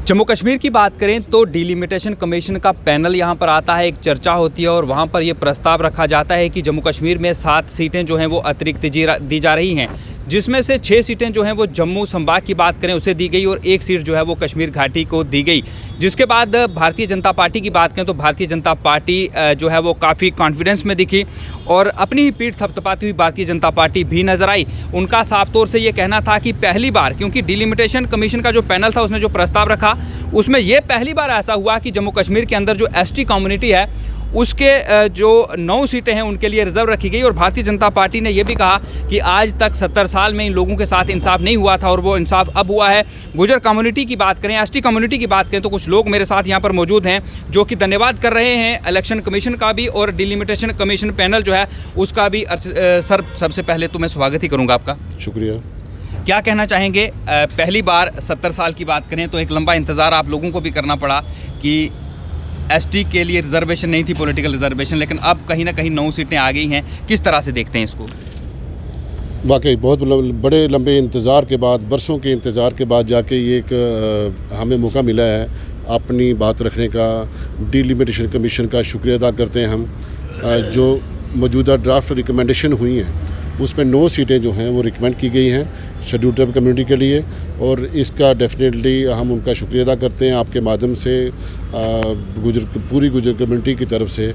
जम्मू कश्मीर की बात करें तो डिलिमिटेशन कमीशन का पैनल यहाँ पर आता है, एक चर्चा होती है और वहाँ पर ये प्रस्ताव रखा जाता है कि जम्मू कश्मीर में 7 सीटें जो हैं वो अतिरिक्त दी जा रही हैं, जिसमें से 6 सीटें जो हैं वो जम्मू संभाग की बात करें उसे दी गई और 1 सीट जो है वो कश्मीर घाटी को दी गई। जिसके बाद भारतीय जनता पार्टी की बात करें तो भारतीय जनता पार्टी जो है वो काफ़ी कॉन्फिडेंस में दिखी और अपनी ही पीठ थपथपाती हुई भारतीय जनता पार्टी भी नजर आई। उनका साफ तौर से ये कहना था कि पहली बार, क्योंकि डिलिमिटेशन कमीशन का जो पैनल था उसने जो प्रस्ताव रखा उसमें यह पहली बार ऐसा हुआ कि जम्मू कश्मीर के अंदर जो एसटी कम्युनिटी है उसके जो 9 सीटें हैं उनके लिए रिजर्व रखी गई। और भारतीय जनता पार्टी ने यह भी कहा कि आज तक 70 साल में इन लोगों के साथ इंसाफ नहीं हुआ था और वो इंसाफ अब हुआ है। गुजर कम्युनिटी की बात करें, एसटी कम्युनिटी की बात करें तो कुछ लोग मेरे साथ यहाँ पर मौजूद हैं जो कि धन्यवाद कर रहे हैं इलेक्शन कमीशन का भी और डिलिमिटेशन कमीशन पैनल जो है उसका भी। सर, सबसे पहले तो मैं स्वागत ही करूँगा आपका। शुक्रिया। क्या कहना चाहेंगे, पहली बार 70 साल की बात करें तो एक लंबा इंतज़ार आप लोगों को भी करना पड़ा कि एसटी के लिए रिजर्वेशन नहीं थी, पॉलिटिकल रिजर्वेशन, लेकिन अब कहीं ना कहीं 9 सीटें आ गई हैं। किस तरह से देखते हैं इसको? वाकई बहुत बड़े लंबे इंतज़ार के बाद, बरसों के इंतज़ार के बाद जाके ये एक हमें मौका मिला है अपनी बात रखने का। डिलिमिटेशन कमीशन का शुक्रिया अदा करते हैं हम। जो मौजूदा ड्राफ्ट रिकमेंडेशन हुई हैं उसमें 9 सीटें जो हैं वो रिकमेंड की गई हैं शेड्यूल ट्राइब कम्युनिटी के लिए और इसका डेफिनेटली हम उनका शुक्रिया अदा करते हैं आपके माध्यम से। पूरी गुजर कम्युनिटी की तरफ से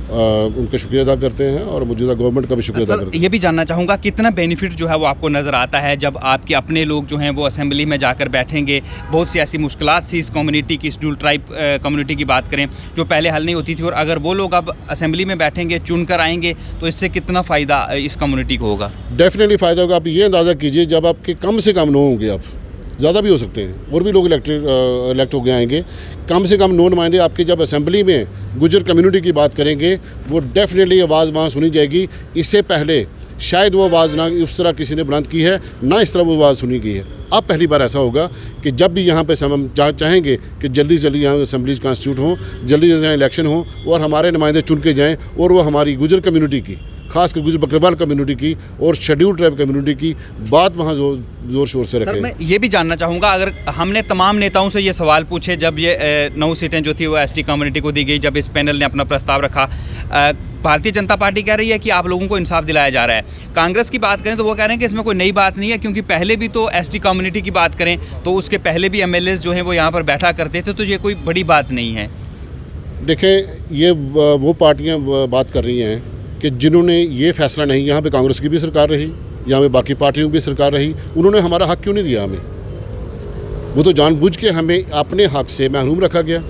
उनका शुक्रिया अदा करते हैं और मौजूदा गवर्नमेंट का भी शुक्रिया अदा करते हैं। ये भी जानना चाहूँगा कितना बेनिफिट जो है वो आपको नज़र आता है जब आपके अपने लोग जो हैं वो असेंबली में जाकर बैठेंगे। बहुत सी ऐसी मुश्किलात थी इस कम्युनिटी की, शेड्यूल ट्राइब कम्युनिटी की बात करें, जो पहले हल नहीं होती थी, और अगर वो लोग अब असेंबली में बैठेंगे, चुन कर आएंगे, तो इससे कितना फ़ायदा इस कम्युनिटी को होगा? डेफिनेटली फ़ायदा होगा। आप ये अंदाज़ा कीजिए जब आपके कम से कम 9 होंगे, आप ज़्यादा भी हो सकते हैं और भी लोग इलेक्ट हो गए आएंगे, कम से कम 9 नुमाइंदे आपके जब असेंबली में गुजर कम्युनिटी की बात करेंगे वो डेफिनेटली आवाज़ वहाँ सुनी जाएगी। इससे पहले शायद वो आवाज़ ना उस तरह किसी ने बुलंद की है, ना इस तरह वो आवाज़ सुनी गई है। अब पहली बार ऐसा होगा कि जब भी यहाँ पे हम चाहेंगे कि जल्दी से जल्दी यहाँ असेंबलीज कॉन्स्टिट्यूट हों, जल्दी जल्दी यहाँ इलेक्शन हो और हमारे नुमाइंदे चुन के जाएँ और वो हमारी गुजर कम्युनिटी की, खासकर गुजर बकरवाल कम्युनिटी की और शेड्यूल ट्राइब कम्युनिटी की बात वहाँ ज़ोर शोर से रखें। सर, मैं ये भी जानना चाहूँगा, अगर हमने तमाम नेताओं से ये सवाल पूछे जब ये 9 सीटें जो थी वो एसटी कम्युनिटी को दी गई, जब इस पैनल ने अपना प्रस्ताव रखा, भारतीय जनता पार्टी कह रही है कि आप लोगों को इंसाफ दिलाया जा रहा है। कांग्रेस की बात करें तो वो कह रहे हैं कि इसमें कोई नई बात नहीं है, क्योंकि पहले भी तो एसटी कम्युनिटी की बात करें तो उसके पहले भी एमएलएस जो हैं वो यहाँ पर बैठा करते थे, तो ये कोई बड़ी बात नहीं है। देखें, ये वो पार्टियाँ बात कर रही हैं कि जिन्होंने ये फैसला नहीं, यहाँ पे कांग्रेस की भी सरकार रही, यहाँ पे बाकी पार्टियों की भी सरकार रही, उन्होंने हमारा हक क्यों नहीं दिया हमें? वो तो जानबूझ के हमें अपने हक से महरूम रखा गया।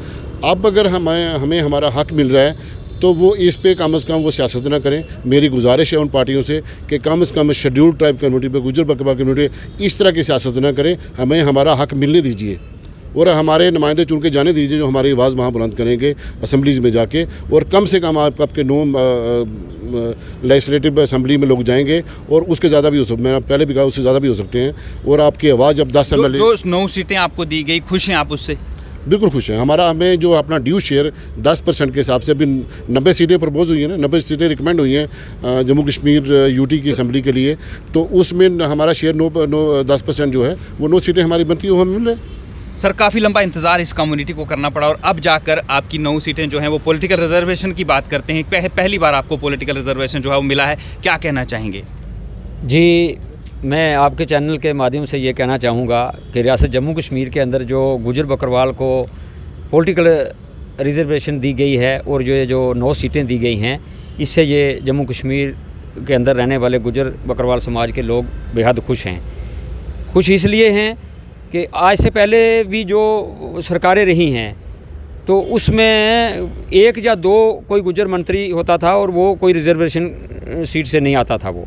अब अगर हमें हमारा हक मिल रहा है तो वो इस पे कम से कम वो सियासत ना करें। मेरी गुजारिश है उन पार्टियों से कि कम से कम शेड्यूल ट्राइब कम्युनिटी पे, गुजर बकरवाल कम्युनिटी इस तरह की सियासत ना करें। हमें हमारा हक मिलने दीजिए और हमारे नुमाइंदे चुन के जाने दीजिए जो हमारी आवाज़ वहाँ बुलंद करेंगे असेंबलीज में जाके। और कम से कम आपके 9 लेजिस्लेटिव असेंबली में लोग जाएंगे और उसके ज़्यादा भी हो सकते, मैंने पहले भी कहा उससे ज़्यादा भी हो सकते हैं। और आपकी आवाज़ जब 10 एमएलए, जो 9 सीटें आपको दी गई, खुश हैं आप उससे? बिल्कुल खुश हैं। हमें जो अपना ड्यू शेयर 10% के हिसाब से अभी 90 सीटें प्रपोज हुई हैं ना, 90 सीटें रिकमेंड हुई हैं जम्मू कश्मीर यूटी की असेंबली के लिए, तो उसमें हमारा शेयर 10% जो है वो 9 सीटें हमारी बनती है, वो हमें मिल रहे हैं। सर, काफ़ी लंबा इंतज़ार इस कम्युनिटी को करना पड़ा और अब जाकर आपकी 9 सीटें जो हैं वो पॉलिटिकल रिजर्वेशन की बात करते हैं। पहली बार आपको पॉलिटिकल रिजर्वेशन जो है वो मिला है, क्या कहना चाहेंगे? जी, मैं आपके चैनल के माध्यम से ये कहना चाहूँगा कि रियासत जम्मू कश्मीर के अंदर जो गुजर बकरवाल को पॉलिटिकल रिजर्वेशन दी गई है और जो 9 सीटें दी गई हैं, इससे ये जम्मू कश्मीर के अंदर रहने वाले गुजर बकरवाल समाज के लोग बेहद खुश हैं। खुश इसलिए हैं कि आज से पहले भी जो सरकारें रही हैं तो उसमें 1 या 2 कोई गुजर मंत्री होता था और वो कोई रिजर्वेशन सीट से नहीं आता था वो।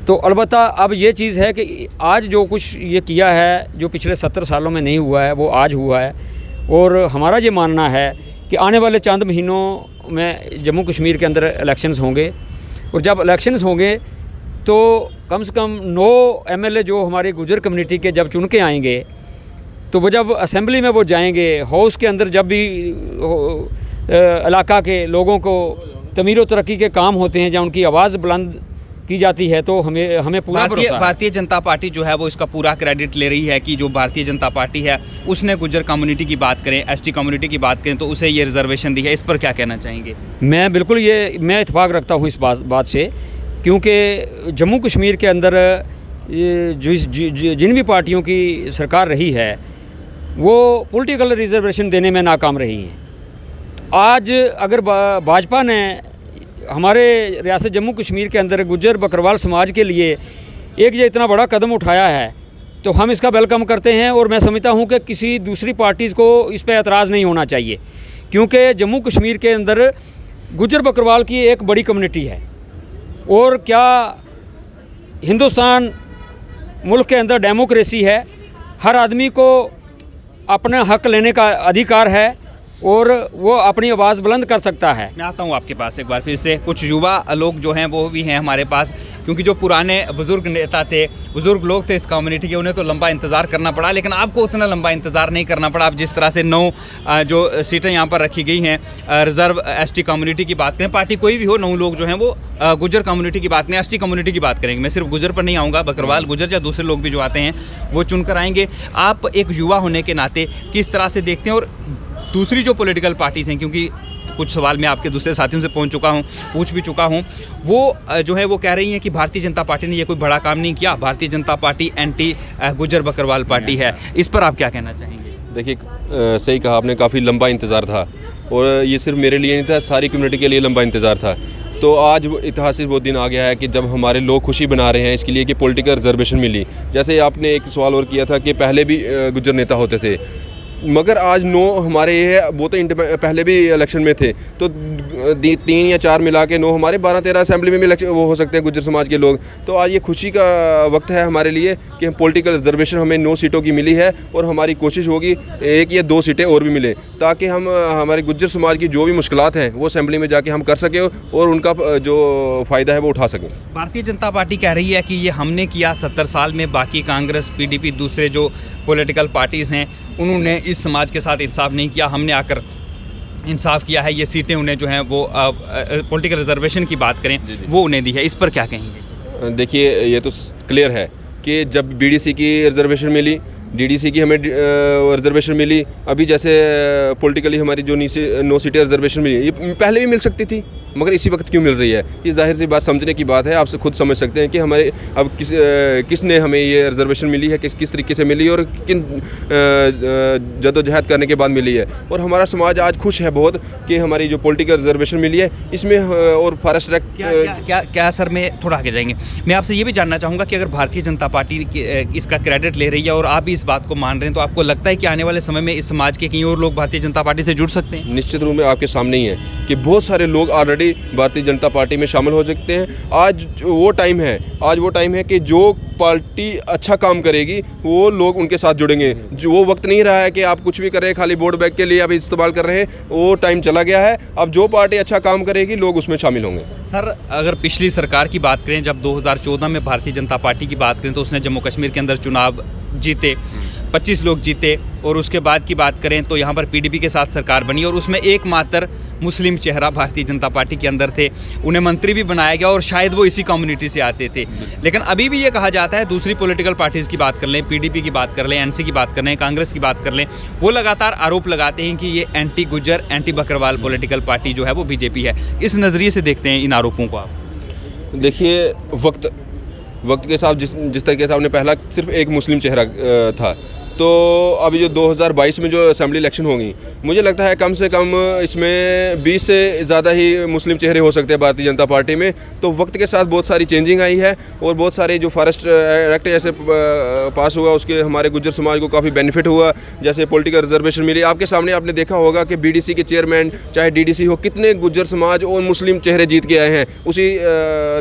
तो अलबत्ता अब ये चीज़ है कि आज जो कुछ ये किया है, जो पिछले 70 सालों में नहीं हुआ है, वो आज हुआ है। और हमारा ये मानना है कि आने वाले चंद महीनों में जम्मू कश्मीर के अंदर इलेक्शंस होंगे और जब इलेक्शंस होंगे तो कम से कम 9 एमएलए जो हमारी गुजर कम्युनिटी के जब चुन के आएंगे तो वो जब असेंबली में वो जाएंगे, हाउस के अंदर जब भी इलाका के लोगों को तमीर व तरक्की के काम होते हैं, जहाँ उनकी आवाज़ बुलंद की जाती है तो हमें पूरा भरोसा है। भारतीय जनता पार्टी जो है वो इसका पूरा क्रेडिट ले रही है कि जो भारतीय जनता पार्टी है उसने गुज्जर कम्युनिटी की बात करें, एसटी कम्युनिटी की बात करें तो उसे ये रिजर्वेशन दी है। इस पर क्या कहना चाहेंगे? मैं बिल्कुल मैं इत्फाक रखता हूँ इस बात से, क्योंकि जम्मू कश्मीर के अंदर जिन भी पार्टियों की सरकार रही है वो पॉलिटिकल रिजर्वेशन देने में नाकाम रही हैं। आज अगर भाजपा ने हमारे रियासत जम्मू कश्मीर के अंदर गुज्जर बकरवाल समाज के लिए एक जो इतना बड़ा कदम उठाया है तो हम इसका वेलकम करते हैं। और मैं समझता हूं कि किसी दूसरी पार्टीज़ को इस पर एतराज़ नहीं होना चाहिए, क्योंकि जम्मू कश्मीर के अंदर गुज्जर बकरवाल की एक बड़ी कम्युनिटी है। और क्या हिंदुस्तान मुल्क के अंदर डेमोक्रेसी है, हर आदमी को अपना हक लेने का अधिकार है और वो अपनी आवाज़ बुलंद कर सकता है। मैं आता हूँ आपके पास एक बार फिर से। कुछ युवा लोग जो हैं वो भी हैं हमारे पास, क्योंकि जो पुराने बुज़ुर्ग नेता थे, बुज़ुर्ग लोग थे इस कम्युनिटी के, उन्हें तो लंबा इंतज़ार करना पड़ा, लेकिन आपको उतना लंबा इंतज़ार नहीं करना पड़ा। आप जिस तरह से 9 जो सीटें यहाँ पर रखी गई हैं रिज़र्व एसटी कम्युनिटी की बात करें, पार्टी कोई भी हो, 9 लोग जो हैं वो गुज्जर कम्युनिटी की बात करें, एसटी कम्युनिटी की बात करेंगे। मैं सिर्फ गुज्जर पर नहीं आऊँगा, बकरवाल गुज्जर या दूसरे लोग भी जो आते हैं वो चुनकर आएंगे। आप एक युवा होने के नाते किस तरह से देखते हैं? और दूसरी जो पॉलिटिकल पार्टीज़ हैं, क्योंकि कुछ सवाल मैं आपके दूसरे साथियों से पूछ भी चुका हूं, वो जो है वो कह रही हैं कि भारतीय जनता पार्टी ने ये कोई बड़ा काम नहीं किया, Bharatiya Janata party anti Gujjar Bakarwal party है। इस पर आप क्या कहना चाहेंगे? देखिए, सही कहा आपने, काफ़ी लंबा इंतज़ार था और ये सिर्फ मेरे लिए नहीं था, सारी कम्युनिटी के लिए लंबा इंतज़ार था। तो आज ऐतिहासिक वो दिन आ गया है कि जब हमारे लोग खुशी बना रहे हैं इसके लिए कि पॉलिटिकल रिजर्वेशन मिली। जैसे आपने एक सवाल और किया था कि पहले भी गुज्जर नेता होते थे, मगर आज 9 हमारे ये है, वो तो पहले भी इलेक्शन में थे, तो 3 या 4 मिला के 9 हमारे 12-13 असेंबली में भी वो हो सकते हैं गुज्जर समाज के लोग। तो आज ये खुशी का वक्त है हमारे लिए कि हम पॉलिटिकल रिजर्वेशन हमें 9 सीटों की मिली है और हमारी कोशिश होगी 1 या 2 सीटें और भी मिले, ताकि हम हमारे गुज्जर समाज की जो भी मुश्किलात हैं वो असेंबली में जाके हम कर सकें और उनका जो फ़ायदा है वो उठा सकें। भारतीय जनता पार्टी कह रही है कि ये हमने किया 70 साल में, बाकी कांग्रेस, पीडीपी, दूसरे जो पॉलिटिकल पार्टीज़ हैं उन्होंने इस समाज के साथ इंसाफ नहीं किया, हमने आकर इंसाफ किया है। ये सीटें उन्हें जो हैं वो पॉलिटिकल रिजर्वेशन की बात करें वो उन्हें दी है। इस पर क्या कहेंगे? देखिए, ये तो क्लियर है कि जब बीडीसी की रिजर्वेशन मिली, डीडीसी की हमें रिजर्वेशन मिली, अभी जैसे पॉलिटिकली हमारी जो 9 सीटें रिजर्वेशन मिली, ये पहले भी मिल सकती थी, मगर इसी वक्त क्यों मिल रही है? ये जाहिर सी बात समझने की बात है। आप खुद समझ सकते हैं कि हमारे अब किसने हमें ये रिजर्वेशन मिली है, किस तरीके से मिली और किन जदोजहद करने के बाद मिली है। और हमारा समाज आज खुश है बहुत कि हमारी जो पॉलिटिकल रिजर्वेशन मिली है इसमें और फॉरेस्ट एक्ट क्या सर, मैं थोड़ा आगे जाएंगे। मैं आपसे ये भी जानना चाहूँगा कि अगर भारतीय जनता पार्टी इसका क्रेडिट ले रही है और आप भी इस बात को मान रहे हैं, तो आपको लगता है कि आने वाले समय में इस समाज के कहीं और लोग भारतीय जनता पार्टी से जुड़ सकते हैं? निश्चित रूप में आपके सामने ही है कि बहुत सारे लोग ऑलरेडी भारतीय जनता पार्टी में शामिल हो सकते हैं। आज वो टाइम है कि जो पार्टी अच्छा काम करेगी वो लोग उनके साथ जुड़ेंगे। जो वो वक्त नहीं रहा है कि आप कुछ भी कर रहे हैं खाली वोट बैंक के लिए आप इस्तेमाल कर रहे हैं, वो टाइम चला गया है। अब जो पार्टी अच्छा काम करेगी लोग उसमें शामिल होंगे। सर, अगर पिछली सरकार की बात करें, जब 2014 में भारतीय जनता पार्टी की बात करें तो उसने जम्मू कश्मीर के अंदर चुनाव जीते, 25 लोग जीते, और उसके बाद की बात करें तो यहाँ पर पीडीपी के साथ सरकार बनी और उसमें एकमात्र मुस्लिम चेहरा भारतीय जनता पार्टी के अंदर थे, उन्हें मंत्री भी बनाया गया और शायद वो इसी कम्युनिटी से आते थे। लेकिन अभी भी ये कहा जाता है, दूसरी पॉलिटिकल पार्टीज़ की बात कर लें, पीडीपी की बात कर लें, एनसी की बात कर लें, कांग्रेस की बात कर लें, वो लगातार आरोप लगाते हैं कि ये anti Gujjar, anti Bakarwal political party जो है वो बीजेपी है। इस नज़रिए से देखते हैं इन आरोपों को आप? देखिए, वक्त के साथ जिस तरीके से आपने पहला सिर्फ एक मुस्लिम चेहरा था, तो अभी जो 2022 में जो असेंबली इलेक्शन होंगी, मुझे लगता है कम से कम इसमें 20 से ज़्यादा ही मुस्लिम चेहरे हो सकते हैं भारतीय जनता पार्टी में। तो वक्त के साथ बहुत सारी चेंजिंग आई है और बहुत सारे जो फॉरेस्ट एक्ट जैसे पास हुआ उसके हमारे गुज्जर समाज को काफ़ी बेनिफिट हुआ, जैसे पॉलिटिकल रिजर्वेशन मिली। आपके सामने आपने देखा होगा कि बीडीसी के चेयरमैन चाहे डीडीसी हो, कितने गुज्जर समाज और मुस्लिम चेहरे जीत के आए हैं। उसी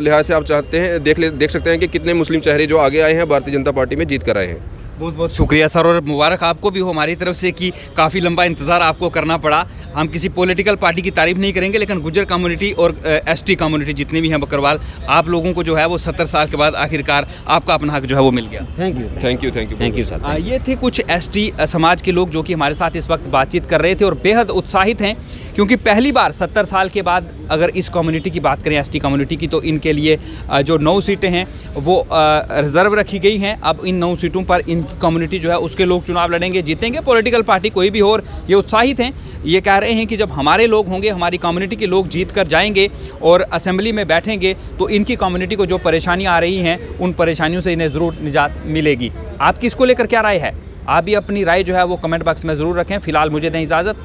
लिहाज से आप चाहते हैं देख सकते हैं कि कितने मुस्लिम चेहरे जो आगे आए हैं भारतीय जनता पार्टी में जीत कर आए हैं। बहुत बहुत शुक्रिया सर, और मुबारक आपको भी हो हमारी तरफ से कि काफ़ी लंबा इंतज़ार आपको करना पड़ा। हम किसी पॉलिटिकल पार्टी की तारीफ नहीं करेंगे, लेकिन गुज्जर कम्युनिटी और एसटी कम्युनिटी जितने भी हैं बकरवाल, आप लोगों को जो है वो 70 साल के बाद आखिरकार आपका अपना हक जो है वो मिल गया। Thank you thank you sir. ये थे कुछ एसटी समाज के लोग जो कि हमारे साथ इस वक्त बातचीत कर रहे थे और बेहद उत्साहित हैं, क्योंकि पहली बार 70 साल के बाद अगर इस कम्युनिटी की बात करें, एसटी कम्युनिटी की, तो इनके लिए जो 9 सीटें हैं वो रिजर्व रखी गई हैं। अब इन 9 सीटों पर इन कम्युनिटी जो है उसके लोग चुनाव लड़ेंगे, जीतेंगे, पॉलिटिकल पार्टी कोई भी हो। और ये उत्साहित हैं, ये कह रहे हैं कि जब हमारे लोग होंगे, हमारी कम्युनिटी के लोग जीत कर जाएंगे और असेंबली में बैठेंगे, तो इनकी कम्युनिटी को जो परेशानियाँ आ रही हैं उन परेशानियों से इन्हें ज़रूर निजात मिलेगी। आपकी इसको लेकर क्या राय है? आप भी अपनी राय जो है वो कमेंट बॉक्स में ज़रूर रखें। फ़िलहाल मुझे दें इजाज़त।